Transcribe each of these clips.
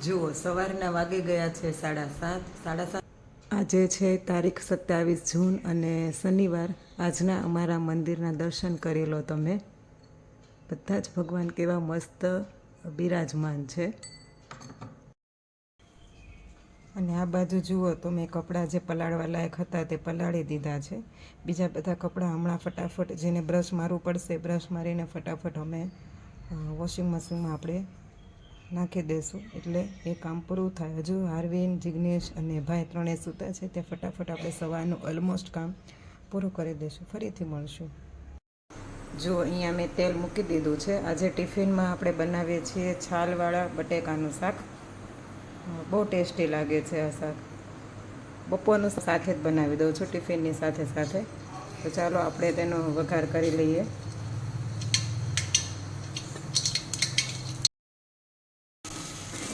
જુઓ સવારના વાગી ગયા છે 7:30. આજે છે તારીખ 27 જૂન અને શનિવાર. આજના અમારા મંદિરના દર્શન કરી લો તમે. બધા જ ભગવાન કેવા મસ્ત બિરાજમાન છે. અને આ બાજુ જુઓ તો મેં કપડાં જે પલાળવા લાયક હતા તે પલાળી દીધા છે. બીજા બધા કપડાં હમણાં ફટાફટ જેને બ્રશ મારવું પડશે બ્રશ મારીને ફટાફટ અમે વોશિંગ મશીનમાં આપણે નાખી દઈશું એટલે એ કામ પૂરું થાય. હજુ હાર્વિન, જિગ્નેશ અને ભાઈ ત્રણેય સૂતા છે તે ફટાફટ આપણે સવારનું ઓલમોસ્ટ કામ પૂરું કરી દઈશું. ફરીથી મળશું. જો અહીંયા મેં તેલ મૂકી દીધું છે. આજે ટિફિનમાં આપણે બનાવીએ છીએ છાલવાળા બટેકાનું શાક. બહુ ટેસ્ટી લાગે છે આ શાક. બપોરનું સાથે જ બનાવી દઉં છું ટિફિનની સાથે સાથે. તો ચાલો આપણે તેનો વઘાર કરી લઈએ.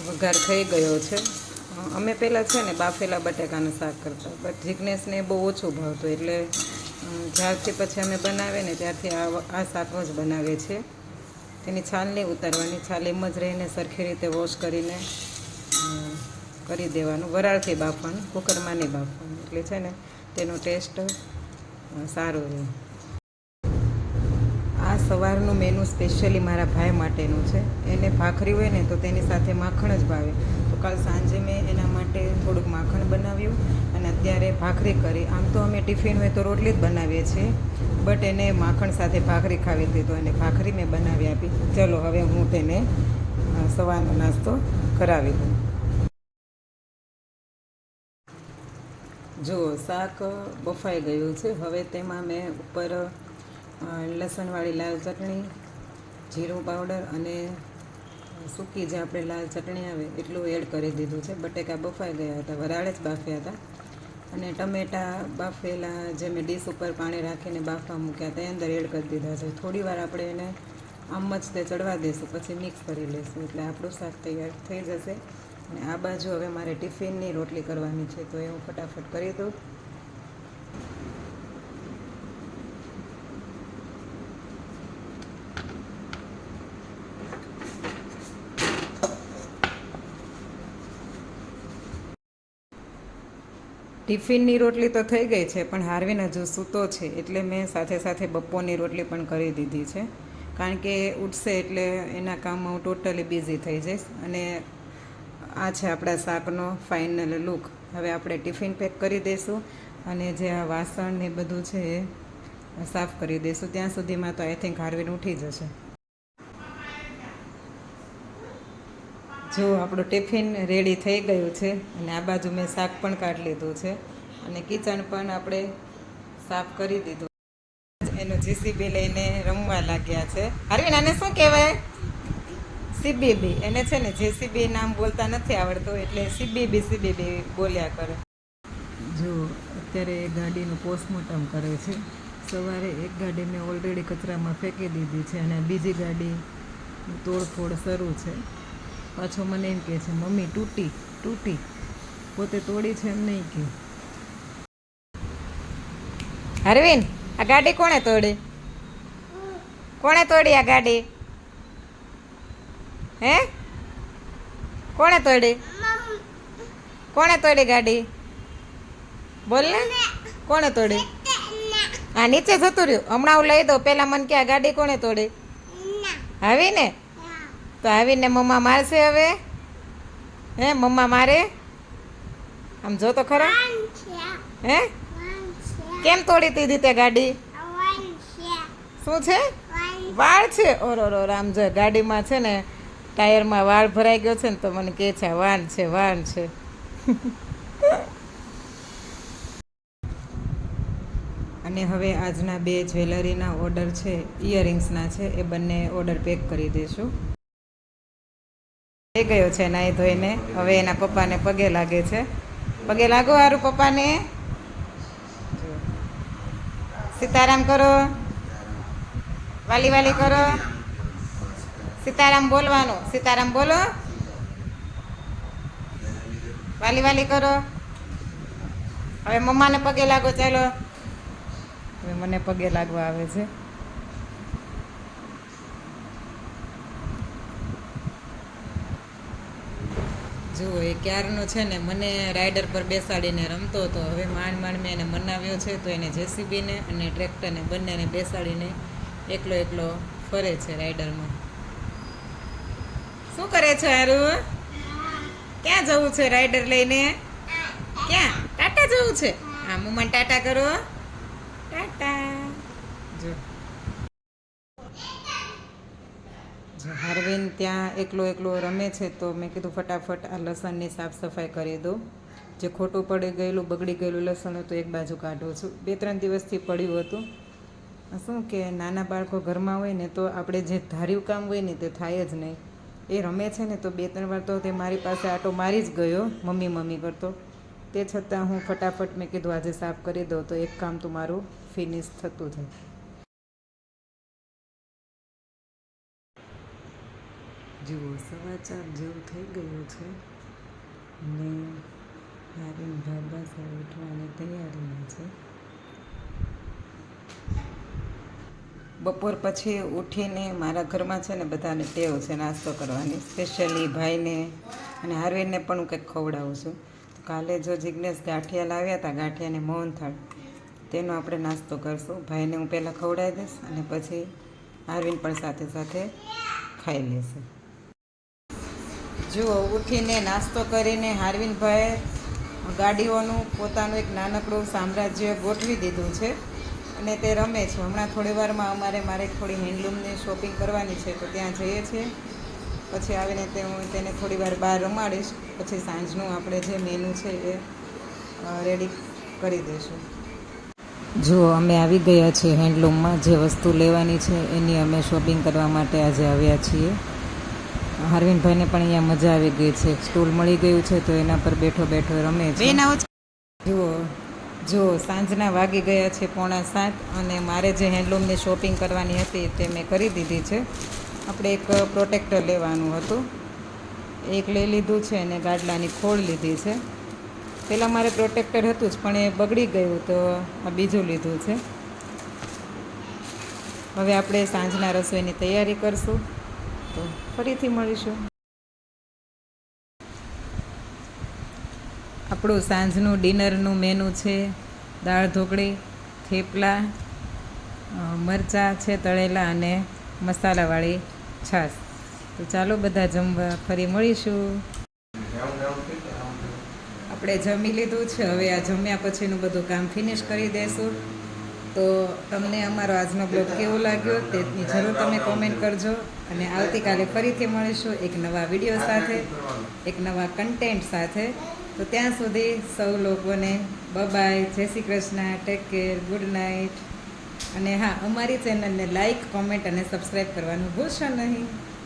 વઘાર થઈ ગયો છે. અમે પહેલાં છે ને બાફેલા બટેકાનું શાક કરતા, બટ જિગ્નેશને બહુ ઓછું ભાવતું એટલે જ્યારથી પછી અમે બનાવીએ ને ત્યારથી આ શાક જ બનાવીએ છીએ. તેની છાલ નહીં ઉતારવાની, છાલ એમ જ રહીને સરખી રીતે વોશ કરીને કરી દેવાનું. વરાળથી બાફવાનું, કુકરમાં નહીં બાફવાનું, એટલે છે ને તેનો ટેસ્ટ સારો રહે. આ સવારનું મેનુ સ્પેશિયલી મારા ભાઈ માટેનું છે. એને ભાખરી હોય ને તો તેની સાથે માખણ જ ભાવે. તો કાલ સાંજે મેં એના માટે થોડુંક માખણ બનાવ્યું અને અત્યારે ભાખરી કરી. આમ તો અમે ટિફિન હોય તો રોટલી જ બનાવીએ છીએ, બટ એને માખણ સાથે ભાખરી ખાવી હતી તો એને ભાખરી મેં બનાવી આપી. ચલો હવે હું તેને સવારનો નાસ્તો કરાવી દઉં. જુઓ શાક બફાઈ ગયું છે. હવે તેમાં મેં ઉપર લસણવાળી લાલ ચટણી, જીરું પાવડર અને સૂકી જે આપણે લાલ ચટણી આવે એટલું એડ કરી દીધું છે. બટેકા બફાઈ ગયા હતા, વરાળે જ બાફ્યા હતા. અને ટમેટાં બાફેલા જે મેં ડીશ ઉપર પાણી રાખીને બાફવા મૂક્યા તે અંદર એડ કરી દીધા છે. થોડી વાર આપણે એને આમ જ તે ચડવા દઈશું, પછી મિક્સ કરી લઈશું એટલે આપણું શાક તૈયાર થઈ જશે. અને આ બાજુ હવે મારે ટિફિનની રોટલી કરવાની છે તો એ હું ફટાફટ કરી દઉં. ટિફિનની રોટલી તો થઈ ગઈ છે, પણ હાર્વિન હજુ સૂતો છે એટલે મેં સાથે સાથે બપોરની રોટલી પણ કરી દીધી છે. કારણ કે ઉઠશે એટલે એના કામમાં હું ટોટલી બિઝી થઈ જઈશ. અને આ છે આપણા શાકનો ફાઇનલ લુક. હવે આપણે ટિફિન પેક કરી દઈશું અને જે આ વાસણ ને બધું છે એ સાફ કરી દઈશું. ત્યાં સુધીમાં તો આઈ થિંક હાર્વિન ઉઠી જશે. જો આપણું ટિફિન રેડી થઈ ગયું છે અને આ બાજુ મેં શાક પણ કાઢી લીધું છે અને કિચન પણ આપણે સાફ કરી દીધું. એનું જીસીબી લઈને રમવા લાગ્યા છે. હાર્વિન આને શું કહેવાય? સીબીબી. એને છે ને જેસીબી નામ બોલતા નથી આવડતું એટલે સીબીબી બોલ્યા કરે. જો અત્યારે એ ગાડીનું પોસ્ટમોર્ટમ કરે છે. સવારે એક ગાડી મેં ઓલરેડી કચરામાં ફેંકી દીધી છે અને બીજી ગાડી તોડફોડ શરૂ છે. પાછો મને એમ કહે છે મમ્મી તૂટી. પોતે તોડી છે એમ નહીં કે. હાર્વિન આ ગાડી કોણે તોડી? કોણે તોડી આ ગાડી? હે કોણે તોડી? કોણે તોડી ગાડી? બોલ ને, કોણે તોડી? હા નીચે જતું રહ્યું. હમણાં હું લઈ દઉં. પેલા મને કે આ ગાડી કોણે તોડી? આવીને તો આવીને મમ્મા મારશે હવે. હે મમ્મા મારે? આમ જો તો ખરા. હે કેમ તોડી દીધી તે ગાડી? શું છે? વાળ છે. ઓરો આમ જો ગાડીમાં છે ને ટાયરમાં વાળ ભરાઈ ગયો છે ને તો મને કહે છે વાન છે. અને હવે આજના 2 જ્વેલરીના ઓર્ડર છે, ઇયરિંગ્સના છે, એ બંને ઓર્ડર પેક કરી દઈશું. થઈ ગયો છે નાહી ધોઈને. હવે એના પપ્પાને પગે લાગે છે. પગે લાગો હારું પપ્પાને. સીતારામ કરો, વાલી કરો. સીતારામ બોલવાનું. સીતારામ બોલો. વાલી કરો. હવે મમ્માને પગે લાગો. ચાલો હવે મને પગે લાગવા આવે છે. જુઓ એ ક્યારનો છે ને મને રાઈડર પર બેસાડીને રમતો હતો. હવે માંડ માંડ મેં એને મનાવ્યો છે તો એને જેસીબીને અને ટ્રેક્ટરને બંનેને બેસાડીને એકલો એકલો ફરે છે રાઈડરમાં. શું કરે છે હારું? ક્યાં જવું છે રાઈડર લઈને? ક્યાં? ટાટા જવું છે? હા મમ્માને ટાટા કરો. ટાટા. જો હાર્વિન ત્યાં એકલો એકલો રમે છે તો મેં કીધું ફટાફટ આ લસણની સાફ સફાઈ કરી દઉં. જે ખોટું પડી ગયેલું બગડી ગયેલું લસણ હતું એક બાજુ કાઢું છું. 2-3 દિવસથી પડ્યું હતું. શું કે નાના બાળકો ઘરમાં હોય ને તો આપણે જે ધાર્યું કામ હોય ને તે થાય જ નહીં. એ રમે છે ને તો 2-3 વાર તો તે મારી પાસે આટો મારી જ ગયો મમ્મી મમ્મી કરતો. તે છતાં હું ફટાફટ મેં કીધું આજે સાફ કરી દઉં તો એક કામ તો મારું ફિનિશ થતું જાય. જુઓ 4:15 જેવું થઈ ગયું છે અને હારીન બાબા સર ઉઠવાની તૈયારીમાં છે. બપોર પછી ઉઠીને મારા ઘરમાં છે ને બધાને ટેવ છે નાસ્તો કરવાની. સ્પેશિયલી ભાઈને અને હાર્વિનને પણ હું કંઈક ખવડાવું છું. કાલે જો જિજ્ઞેશ ગાંઠિયા લાવ્યા હતા, ગાંઠિયાને મોહનથાળ, તેનો આપણે નાસ્તો કરશું. ભાઈને હું પહેલાં ખવડાવી દઈશ અને પછી હાર્વિન પણ સાથે સાથે ખાઈ લેશે. જુઓ ઉઠીને નાસ્તો કરીને હાર્વિનભાઈ ગાડીઓનું પોતાનું એક નાનકડું સામ્રાજ્ય ગોઠવી દીધું છે અને તે રમે છે. હમણાં થોડી વારમાં મારે થોડી હેન્ડલૂમની શોપિંગ કરવાની છે તો ત્યાં જઈએ છીએ. પછી આવીને હું તેને થોડી વાર બહાર રમાડીશ. પછી સાંજનું આપણે જે મેનુ છે એ રેડી કરી દઈશું. જુઓ અમે આવી ગયા છીએ હેન્ડલૂમમાં. જે વસ્તુ લેવાની છે એની અમે શોપિંગ કરવા માટે આજે આવ્યા છીએ. હાર્વિનભાઈને પણ અહીંયા મજા આવી ગઈ છે. સ્ટૂલ મળી ગયું છે તો એના પર બેઠો બેઠો રમે છે. જુઓ સાંજના વાગી ગયા છે 6:45 અને મારે જે હેન્ડલૂમની શોપિંગ કરવાની હતી તે મેં કરી દીધી છે. આપણે એક પ્રોટેક્ટર લેવાનું હતું, એક લઈ લીધું છે અને ગાડલાની ખોળ લીધી છે. પહેલાં મારે પ્રોટેક્ટર હતું જ પણ એ બગડી ગયું તો આ બીજું લીધું છે. હવે આપણે સાંજના રસોઈની તૈયારી કરશું તો ફરીથી મળીશું. આપણું સાંજનું ડિનરનું મેનુ છે દાળ ઢોકળી, થેપલા, મરચાં છે તળેલા અને મસાલાવાળી છાશ. તો ચાલો બધા જમવા ફરી મળીશું. આપણે જમી લીધું છે. હવે આ જમ્યા પછીનું બધું કામ ફિનિશ કરી દઈશું. તો તમને અમારો આજનો બ્લોગ કેવો લાગ્યો તેની જરૂર તમે કોમેન્ટ કરજો અને આવતીકાલે ફરીથી મળીશું એક નવા વિડીયો સાથે, એક નવા કન્ટેન્ટ સાથે. તો ત્યાં સુધી સૌ લોકોને બાય, જય Shri Krishna, take care, good night. અને હા, અમારી ચેનલને લાઈક, કોમેન્ટ અને સબસ્ક્રાઈબ કરવાનું ભૂલશો નહીં.